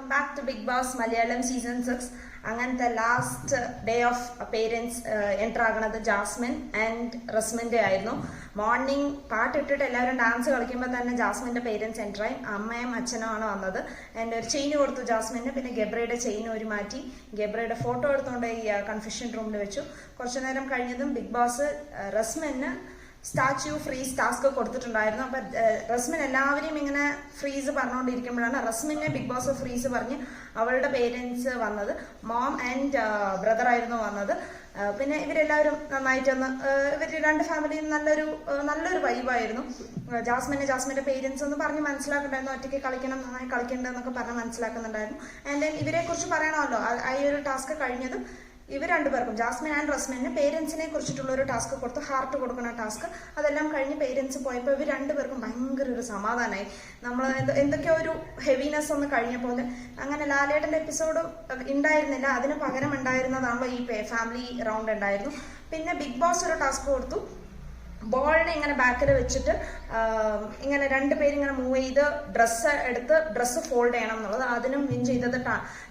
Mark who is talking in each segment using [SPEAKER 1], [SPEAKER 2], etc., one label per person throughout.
[SPEAKER 1] Welcome back to Bigg Boss Malayalam season 6. അങ്ങനത്തെ last day of parents enter ആകണത് Jasmin and റസ്മിൻ്റെ ആയിരുന്നു. മോർണിംഗ് പാട്ടിട്ടിട്ട് എല്ലാവരും ഡാൻസ് കളിക്കുമ്പോൾ തന്നെ ജാസ്മിൻ്റെ പേരൻസ് എൻ്റർ ആയി. അമ്മയും അച്ഛനും ആണ് വന്നത്. എൻ്റെ ഒരു ചെയിൻ കൊടുത്തു ജാസ്മിന്. പിന്നെ ഗബ്രയുടെ ചെയിൻ ഒരു മാറ്റി ഗബ്രയുടെ ഫോട്ടോ എടുത്തുകൊണ്ട് ഈ കൺഫ്യൂഷൻ റൂമിൽ വെച്ചു. കുറച്ചു നേരം കഴിഞ്ഞതും ബിഗ് ബോസ് റസ്മിന് സ്റ്റാച്യു ഫ്രീസ് ടാസ്ക് കൊടുത്തിട്ടുണ്ടായിരുന്നു. അപ്പൊ റസ്മിൻ എല്ലാവരെയും ഇങ്ങനെ ഫ്രീസ് പറഞ്ഞുകൊണ്ടിരിക്കുമ്പോഴാണ് റസ്മിനെ ബിഗ് ബോസ് ഫ്രീസ് പറഞ്ഞ് അവളുടെ പേരൻസ് വന്നത്. മോം ആൻഡ് ബ്രദർ ആയിരുന്നു വന്നത്. പിന്നെ ഇവരെല്ലാവരും നന്നായിട്ടൊന്ന് ഇവർ രണ്ട് ഫാമിലിയും നല്ലൊരു വൈബായിരുന്നു. ജാസ്മിന്റെ പേരൻസ് ഒന്ന് പറഞ്ഞ് മനസ്സിലാക്കണ്ടായിരുന്നു. ഒറ്റയ്ക്ക് കളിക്കണം, നന്നായി കളിക്കണ്ടെന്നൊക്കെ പറഞ്ഞ് മനസ്സിലാക്കുന്നുണ്ടായിരുന്നു. ആൻഡ് ദെൻ ഇവരെ കുറിച്ച് പറയണമല്ലോ, ഈ ഒരു ടാസ്ക് കഴിഞ്ഞതും ഇവർ രണ്ടുപേർക്കും ജാസ്മിൻ ആൻഡ് റസ്മിന് പേരൻസിനെ കുറിച്ചിട്ടുള്ള ഒരു ടാസ്ക് കൊടുത്തു, ഹാർട്ട് കൊടുക്കുന്ന ടാസ്ക്. അതെല്ലാം കഴിഞ്ഞ് പേരൻസ് പോയപ്പോൾ ഇവർ രണ്ടുപേർക്കും ഭയങ്കര ഒരു സമാധാനമായി. നമ്മൾ എന്തൊക്കെയോ ഒരു ഹെവിനെസ് ഒന്ന് കഴിഞ്ഞപ്പോൾ അങ്ങനെ ലാലേട്ടൻ്റെ എപ്പിസോഡ് ഉണ്ടായിരുന്നില്ല, അതിന് പകരം ഉണ്ടായിരുന്നതാണല്ലോ ഈ ഫാമിലി റൗണ്ട് ഉണ്ടായിരുന്നു. പിന്നെ ബിഗ് ബോസ് ഒരു ടാസ്ക് കൊടുത്തു, ബോളിനെ ഇങ്ങനെ ബാക്കിൽ വെച്ചിട്ട് ഇങ്ങനെ രണ്ടുപേരിങ്ങനെ മൂവ് ചെയ്ത് ഡ്രസ്സ് ഫോൾഡ് ചെയ്യണം എന്നുള്ളത്. അതിനും വിൻ ചെയ്തത്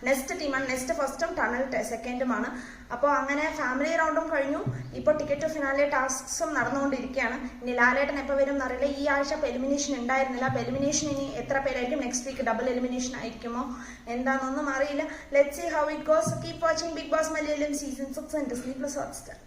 [SPEAKER 1] നെക്സ്റ്റ് ടീമാണ്. നെക്സ്റ്റ് ഫസ്റ്റും ടണൽ സെക്കൻഡുമാണ്. അപ്പോൾ അങ്ങനെ ഫാമിലി റൗണ്ടും കഴിഞ്ഞു. ഇപ്പോൾ ടിക്കറ്റ് ടു ഫിനാലെ ടാസ്ക്സും നടന്നുകൊണ്ടിരിക്കുകയാണ്. ഇനി ലാലേട്ടൻ എപ്പോൾ വരും എന്നറിയില്ല. ഈ ആഴ്ച എലിമിനേഷൻ ഉണ്ടായിരുന്നില്ല. അപ്പോൾ എലിമിനേഷൻ ഇനി എത്ര പേരായിരിക്കും? നെക്സ്റ്റ് വീക്ക് ഡബിൾ എലിമിനേഷൻ ആയിരിക്കുമോ എന്താണെന്നൊന്നും അറിയില്ല. Let's see how it goes. Keep watching Big Boss Malayalam season 6 and Disney+ Hotstar.